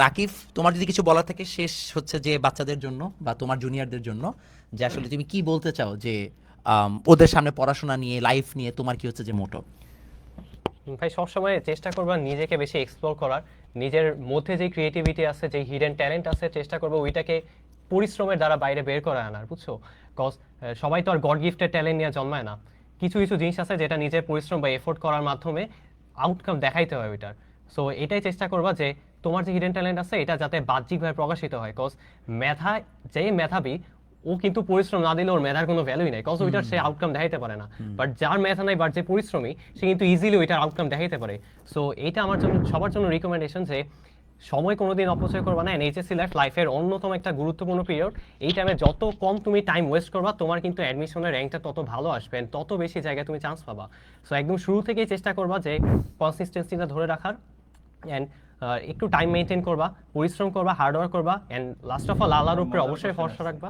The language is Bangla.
তাকিফ, তোমার যদি কিছু বলা থাকে শেষ হচ্ছে যে বাচ্চাদের জন্য বা তোমার জুনিয়রদের জন্য, যে আসলে তুমি কি বলতে চাও যে ওদের সামনে পড়াশোনা নিয়ে লাইফ নিয়ে তোমার কি হচ্ছে যে মোটো? ভাই সবসময় চেষ্টা করবা নিজেকে বেশি এক্সপ্লোর করার, নিজের মধ্যে যে ক্রিয়েটিভিটি আছে, যে হিডেন ট্যালেন্ট আছে, চেষ্টা করবো ওইটাকে পরিশ্রমের দ্বারা বাইরে বের করে আনার, বুঝছো? কজ সবাই তো আর গড গিফটেড ট্যালেন্ট নিয়ে জন্মায় না। কিছু কিছু জিনিস আছে যেটা নিজের পরিশ্রম বা এফোর্ট করার মাধ্যমে আউটকাম দেখাইতে হয় ওইটার। সো এটাই চেষ্টা করবা যে তোমার যে হিডেন ট্যালেন্ট আছে এটা যাতে বাহ্যিকভাবে প্রকাশিত হয়। কজ মেধা, যে মেধাবী ও কিন্তু পরিশ্রম না দিলে ওর মেধার কোনো ভ্যালুই নাই, কজ ওইটার সে আউটকাম দেখাইতে পারে না। বাট যার মেধা নাই, বাট যে পরিশ্রমী, সে কিন্তু ইজিলি ওইটার আউটকাম দেখাইতে পারে। সো এইটা আমার জন্য, সবার জন্য রিকমেন্ডেশন যে সময় কোনোদিন অপচয় করবা না। এইচএসসি লাইফের অন্যতম একটা গুরুত্বপূর্ণ পিরিয়ড। এই টাইমে যত কম তুমি টাইম ওয়েস্ট করবা, তোমার কিন্তু অ্যাডমিশনের র্যাঙ্কটা তত ভালো আসবে, তত বেশি জায়গায় তুমি চান্স পাবা। সো একদম শুরু থেকেই চেষ্টা করবা যে কনসিস্টেন্সিটা ধরে রাখার, অ্যান্ড একটু টাইম মেনটেন করবা, পরিশ্রম করবা, হার্ডওয়ার্ক করবা, অ্যান্ড লাস্ট অফ অল আল্লাহর উপরে অবশ্যই ভরসা রাখবা।